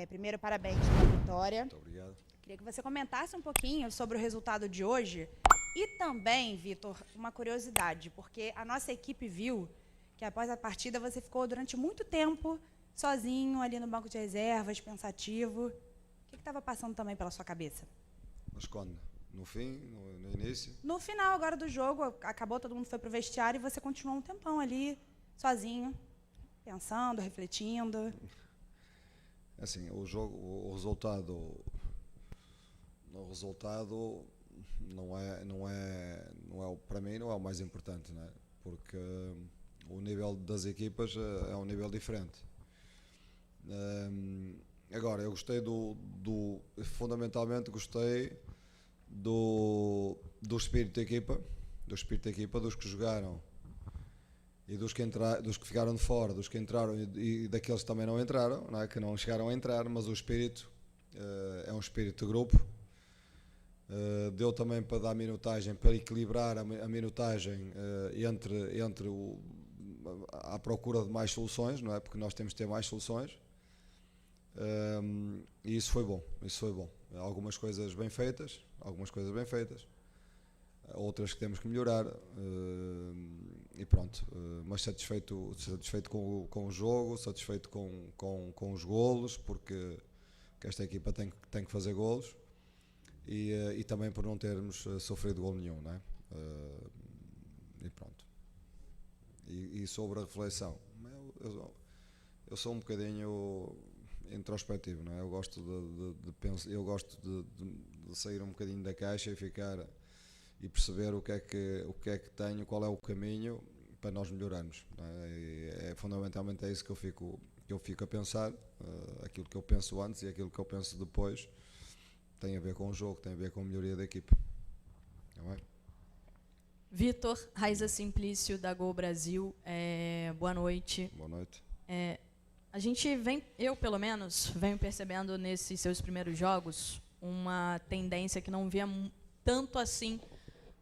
Primeiro, parabéns pela vitória. Muito obrigado. Queria que você comentasse um pouquinho sobre o resultado de hoje. E também, Vitor, uma curiosidade, porque a nossa equipe viu que após a partida você ficou durante muito tempo sozinho ali no banco de reservas, pensativo. O que estava passando também pela sua cabeça? Mas quando? No fim? No início? No final agora do jogo, acabou, todo mundo foi para o vestiário e você continuou um tempão ali, sozinho, pensando, refletindo. Assim, o jogo, o resultado para mim não é o mais importante, né? Porque o nível das equipas é um nível diferente. Agora, eu gostei fundamentalmente gostei do espírito da equipa, dos que jogaram e dos que ficaram de fora, dos que entraram e daqueles que também não entraram, não é? Que não chegaram a entrar, mas o espírito é um espírito de grupo. Deu também para dar minutagem, para equilibrar a minutagem à procura de mais soluções, não é? Porque nós temos de ter mais soluções. E isso foi bom. Algumas coisas bem feitas, outras que temos que melhorar, e pronto. Mas satisfeito com o jogo, satisfeito com os golos, porque esta equipa tem que fazer golos, e também por não termos sofrido golo nenhum, não é? E pronto. E sobre a reflexão, eu sou um bocadinho introspectivo, não é? Eu gosto de pensar, eu gosto de sair um bocadinho da caixa e ficar e perceber o que é que tenho, qual é o caminho para nós melhorarmos, não é? Fundamentalmente é isso que eu fico a pensar. Aquilo que eu penso antes e aquilo que eu penso depois tem a ver com o jogo, tem a ver com a melhoria da equipe. Não é? Vitor, Raiza Simplício, da Gol Brasil, boa noite. Boa noite. A gente eu pelo menos, venho percebendo nesses seus primeiros jogos uma tendência que não via tanto assim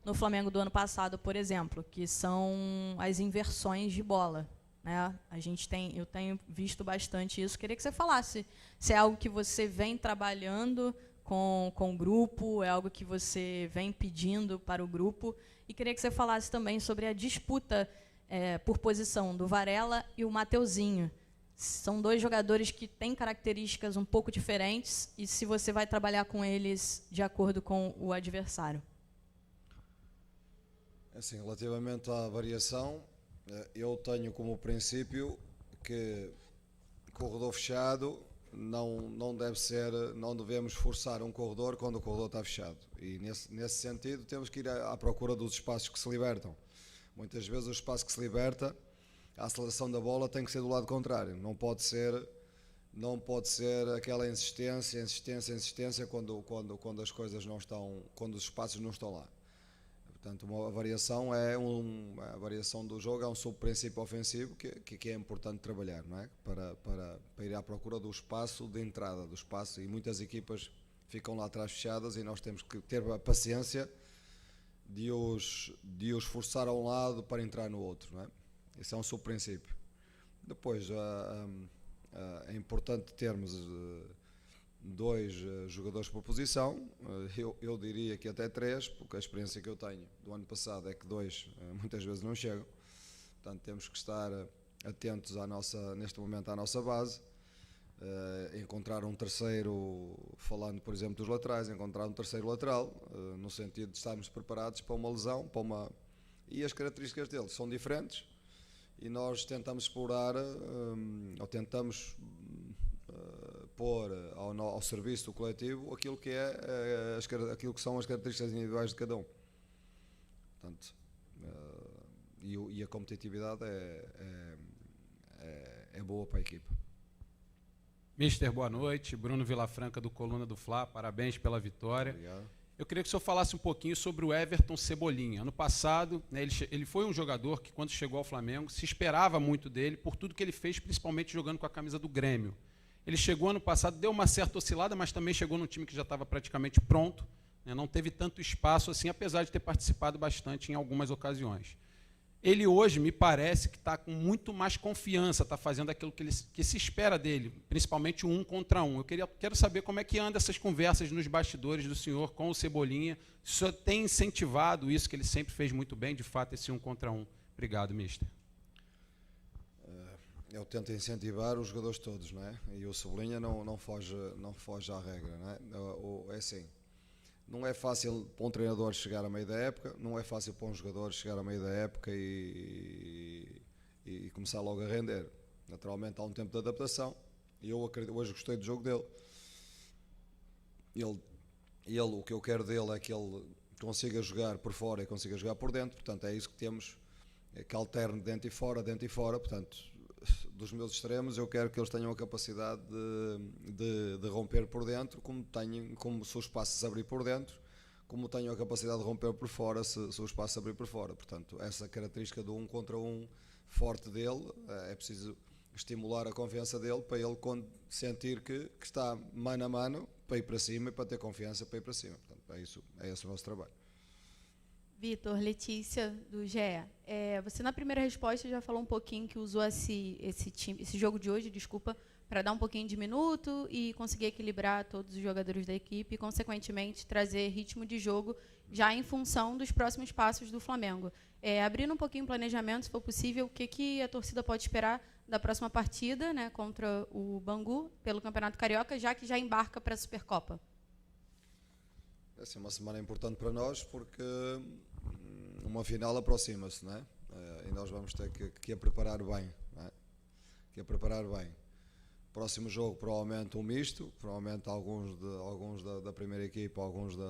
no Flamengo do ano passado, por exemplo, que são as inversões de bola, né? Eu tenho visto bastante isso. Queria que você falasse se é algo que você vem trabalhando com o grupo, é algo que você vem pedindo para o grupo, e queria que você falasse também sobre a disputa por posição do Varela e o Mateuzinho. São dois jogadores que têm características um pouco diferentes, e se você vai trabalhar com eles de acordo com o adversário. Assim, relativamente à variação, eu tenho como princípio que corredor fechado não devemos forçar um corredor quando o corredor está fechado, e nesse sentido temos que ir à procura dos espaços que se libertam. Muitas vezes o espaço que se liberta, a aceleração da bola tem que ser do lado contrário, não pode ser aquela insistência quando as coisas não estão, quando os espaços não estão lá. Portanto, a variação do jogo é um subprincípio ofensivo que é importante trabalhar, não é? Para ir à procura do espaço de entrada, do espaço, e muitas equipas ficam lá atrás fechadas, e nós temos que ter a paciência de os forçar a um lado para entrar no outro, não é? Esse é um subprincípio. Depois, é importante termos dois jogadores por posição, eu diria que até três, porque a experiência que eu tenho do ano passado é que dois muitas vezes não chegam. Portanto, temos que estar atentos neste momento à nossa base, encontrar um terceiro, falando por exemplo dos laterais, encontrar um terceiro lateral, no sentido de estarmos preparados para uma lesão, e as características deles são diferentes, e nós tentamos explorar, ou tentamos pôr ao serviço do coletivo aquilo que são as características individuais de cada um. Portanto, e a competitividade é boa para a equipa. Mister, boa noite. Bruno Vilafranca, do Coluna do Fla. Parabéns pela vitória. Obrigado. Eu queria que o senhor falasse um pouquinho sobre o Everton Cebolinha. Ano passado, né, ele foi um jogador que, quando chegou ao Flamengo, se esperava muito dele por tudo que ele fez, principalmente jogando com a camisa do Grêmio. Ele chegou ano passado, deu uma certa oscilada, mas também chegou num time que já estava praticamente pronto, né, não teve tanto espaço assim, apesar de ter participado bastante em algumas ocasiões. Ele hoje me parece que está com muito mais confiança, está fazendo aquilo que se espera dele, principalmente o 1 contra 1. Quero saber como é que anda essas conversas nos bastidores do senhor com o Cebolinha. Se o senhor tem incentivado isso, que ele sempre fez muito bem, de fato, esse 1 contra 1. Obrigado, mister. Eu tento incentivar os jogadores todos, não é? E o Cebolinha não foge à regra, não é? É assim. Não é fácil para um treinador chegar a meio da época, não é fácil para um jogador chegar a meio da época e começar logo a render. Naturalmente há um tempo de adaptação e eu acredito, hoje gostei do jogo dele. O que eu quero dele é que ele consiga jogar por fora e consiga jogar por dentro, portanto é isso que temos, que alterne dentro e fora, portanto dos meus extremos eu quero que eles tenham a capacidade de romper por dentro, como se o espaço se abrir por dentro, como tenham a capacidade de romper por fora se o espaço se abrir por fora. Portanto, essa característica do 1 contra 1 forte dele, é preciso estimular a confiança dele para ele, quando sentir que está mano a mano, para ir para cima e para ter confiança para ir para cima. Portanto, é esse o nosso trabalho. Vitor, Letícia, do GE. Você, na primeira resposta, já falou um pouquinho que usou esse jogo de hoje, para dar um pouquinho de minuto e conseguir equilibrar todos os jogadores da equipe e, consequentemente, trazer ritmo de jogo já em função dos próximos passos do Flamengo. Abrindo um pouquinho o planejamento, se for possível, o que a torcida pode esperar da próxima partida, né, contra o Bangu, pelo Campeonato Carioca, já que já embarca para a Supercopa? Essa é uma semana importante para nós, porque uma final aproxima-se, não é? E nós vamos ter que a preparar bem, não é? Que a preparar bem. Próximo jogo, provavelmente um misto, provavelmente alguns da primeira equipa, alguns da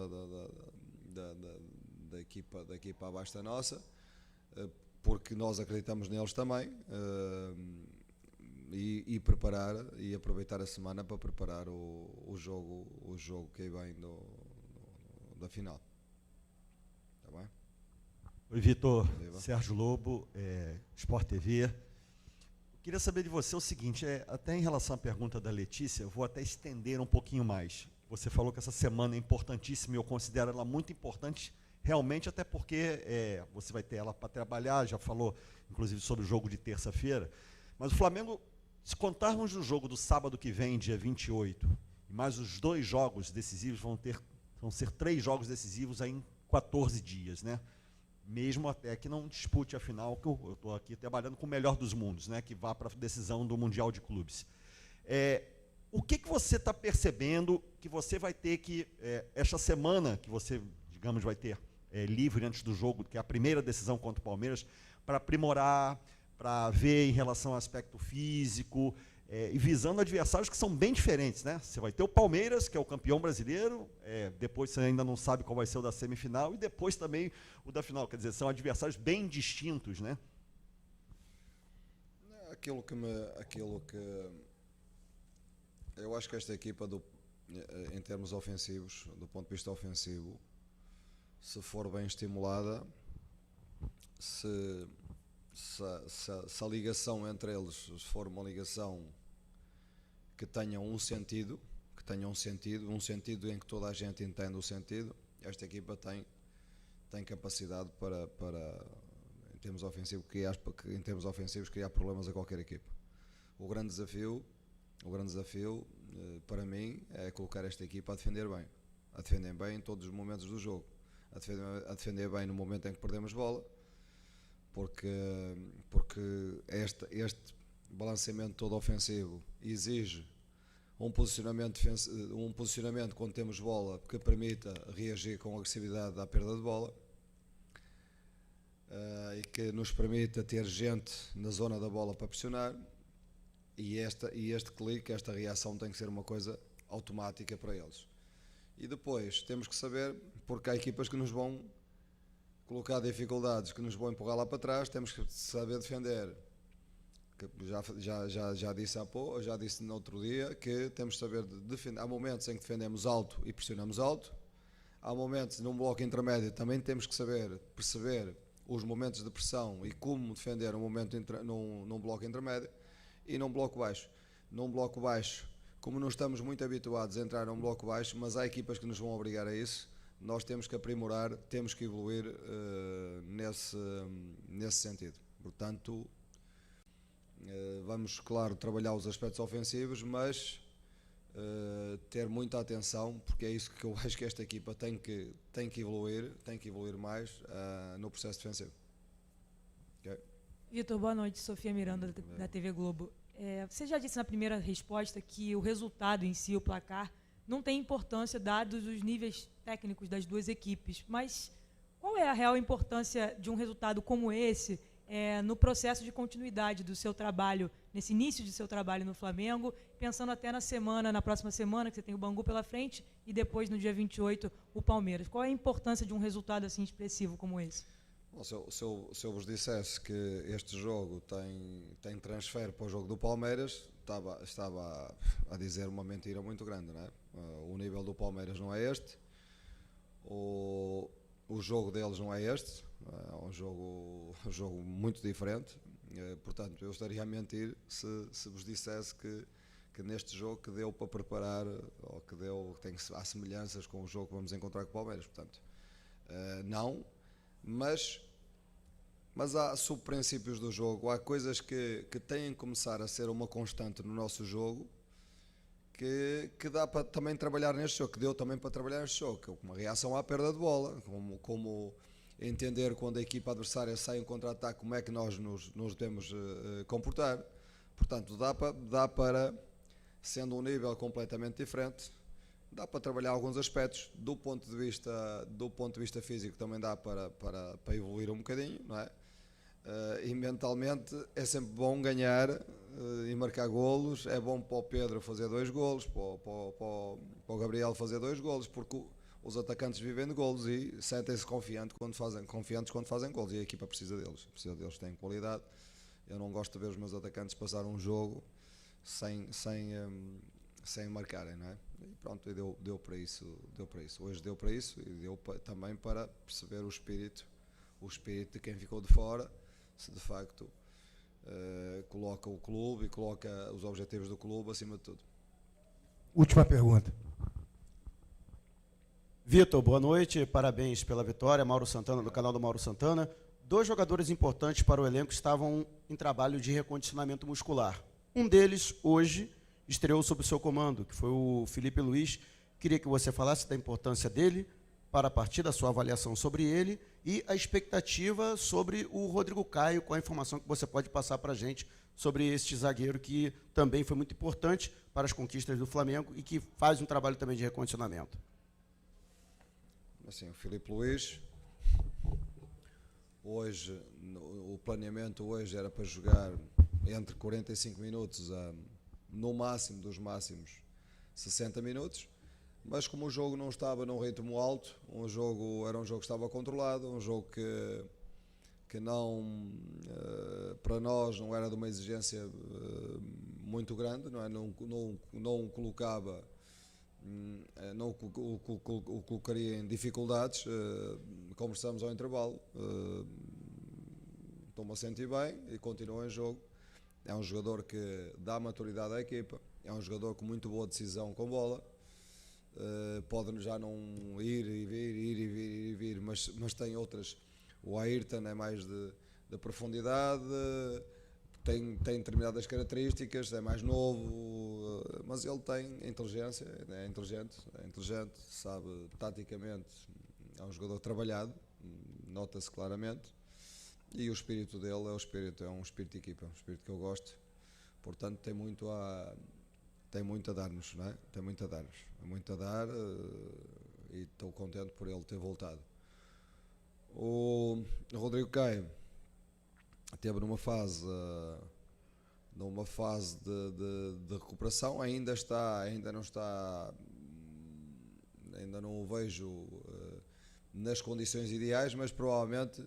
equipa abaixo da nossa, porque nós acreditamos neles também, e preparar e aproveitar a semana para preparar o jogo que aí vem da final. Tá bem? Oi, Vitor. Sérgio Lobo, Sport TV. Queria saber de você o seguinte, até em relação à pergunta da Letícia, eu vou até estender um pouquinho mais. Você falou que essa semana é importantíssima e eu considero ela muito importante, realmente, até porque você vai ter ela para trabalhar, já falou, inclusive, sobre o jogo de terça-feira. Mas o Flamengo, se contarmos o jogo do sábado que vem, dia 28, e mais os 2 jogos decisivos, vão ser 3 jogos decisivos aí em 14 dias, né? Mesmo até que não dispute a final, que eu estou aqui trabalhando com o melhor dos mundos, né, que vá para a decisão do Mundial de Clubes. O que você está percebendo que você vai ter que, esta semana que você, digamos, vai ter livre antes do jogo, que é a primeira decisão contra o Palmeiras, para aprimorar, para ver em relação ao aspecto físico, e visando adversários que são bem diferentes, né? Você vai ter o Palmeiras, que é o campeão brasileiro, depois você ainda não sabe qual vai ser o da semifinal, e depois também o da final, quer dizer, são adversários bem distintos, né? Aquilo que eu acho que esta equipa, em termos ofensivos, do ponto de vista ofensivo, se for bem estimulada, se a ligação entre eles for uma ligação que tenha um sentido em que toda a gente entenda o sentido, esta equipa tem capacidade para em termos ofensivos, criar problemas a qualquer equipa. O grande desafio para mim é colocar esta equipa a defender bem em todos os momentos do jogo, a defender bem no momento em que perdemos bola, porque este balanceamento todo ofensivo exige um posicionamento quando temos bola que permita reagir com agressividade à perda de bola, e que nos permita ter gente na zona da bola para pressionar, e este clique, esta reação tem que ser uma coisa automática para eles. E depois temos que saber, porque há equipas que nos vão colocar dificuldades, que nos vão empurrar lá para trás, temos que saber defender. Já disse no outro dia que temos que saber defender. Há momentos em que defendemos alto e pressionamos alto, há momentos num bloco intermédio também temos que saber perceber os momentos de pressão e como defender num bloco intermédio e num bloco baixo. Num bloco baixo, como não estamos muito habituados a entrar num bloco baixo, mas há equipas que nos vão obrigar a isso, nós temos que aprimorar, temos que evoluir nesse sentido. Portanto, vamos, claro, trabalhar os aspectos ofensivos, mas ter muita atenção, porque é isso que eu acho que esta equipa tem que evoluir mais no processo defensivo. Okay? Vitor, boa noite. Sofia Miranda, da TV Globo. Você já disse na primeira resposta que o resultado em si, o placar, não tem importância dados os níveis técnicos das duas equipes, mas qual é a real importância de um resultado como esse no processo de continuidade do seu trabalho, nesse início de seu trabalho no Flamengo, pensando até na próxima semana, que você tem o Bangu pela frente, e depois, no dia 28, o Palmeiras? Qual é a importância de um resultado assim expressivo como esse? Bom, se eu vos dissesse que este jogo tem transfer para o jogo do Palmeiras, estava a dizer uma mentira muito grande, não é? O nível do Palmeiras não é este, o jogo deles não é este, é um jogo muito diferente, portanto eu estaria a mentir se vos dissesse que neste jogo que deu para preparar, ou há semelhanças com o jogo que vamos encontrar com o Palmeiras, portanto, não, mas há subprincípios do jogo, há coisas que têm que começar a ser uma constante no nosso jogo, que dá para também trabalhar neste jogo, que deu também para trabalhar neste jogo, que é uma reação à perda de bola, como entender quando a equipa adversária sai em contra-ataque, como é que nós nos devemos comportar. Portanto, dá para, sendo um nível completamente diferente, dá para trabalhar alguns aspectos. Do ponto de vista físico também dá para evoluir um bocadinho, não é? E mentalmente é sempre bom ganhar e marcar golos. É bom para o Pedro fazer 2 golos, para o Gabriel fazer 2 golos, porque os atacantes vivem de golos e sentem-se confiantes quando fazem golos, e a equipa precisa deles, têm qualidade. Eu não gosto de ver os meus atacantes passar um jogo sem marcarem, não é? E pronto, deu para isso. Hoje deu para isso, e deu também para perceber o espírito de quem ficou de fora, se de facto coloca o clube e coloca os objetivos do clube acima de tudo. Última pergunta. Vitor, boa noite, parabéns pela vitória. Mauro Santana, do canal do Mauro Santana. 2 jogadores importantes para o elenco estavam em trabalho de recondicionamento muscular. Um deles, hoje, estreou sob o seu comando, que foi o Felipe Luiz. Queria que você falasse da importância dele para a partida, a sua avaliação sobre ele e a expectativa sobre o Rodrigo Caio, com a informação que você pode passar para a gente sobre este zagueiro que também foi muito importante para as conquistas do Flamengo e que faz um trabalho também de recondicionamento. Assim, o Felipe Luiz, hoje, o planeamento hoje era para jogar entre 45 minutos a, no máximo dos máximos, 60 minutos, mas como o jogo não estava num ritmo alto, era um jogo que estava controlado, um jogo que não, para nós não era de uma exigência muito grande, não é? Não o colocava, não o colocaria em dificuldades. Conversamos ao intervalo, estou-me a sentir bem e continua em jogo. É um jogador que dá maturidade à equipa, é um jogador com muito boa decisão com bola, pode já não ir e vir, mas tem outras. O Ayrton é mais de profundidade, tem determinadas características, é mais novo, mas ele tem inteligência, é inteligente, sabe taticamente, é um jogador trabalhado, nota-se claramente, e o espírito dele é um espírito de equipa, um espírito que eu gosto, portanto tem muito a dar-nos, não é? Tem muito a dar, e estou contente por ele ter voltado. O Rodrigo Caio esteve numa fase de recuperação, ainda não o vejo nas condições ideais, mas provavelmente,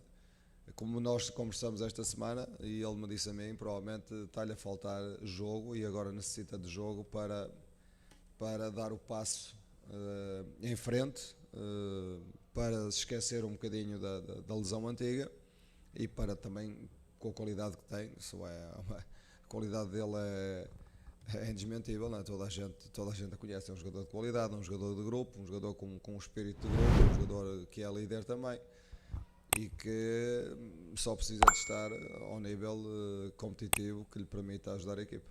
como nós conversamos esta semana, e ele me disse a mim, provavelmente está-lhe a faltar jogo e agora necessita de jogo para dar o passo em frente, para se esquecer um bocadinho da lesão antiga e para também, com a qualidade que tem, a qualidade dele É indesmentível, não é? Toda a gente a conhece. É um jogador de qualidade, um jogador de grupo, um jogador com um espírito de grupo, um jogador que é líder também e que só precisa de estar ao nível competitivo que lhe permita ajudar a equipa.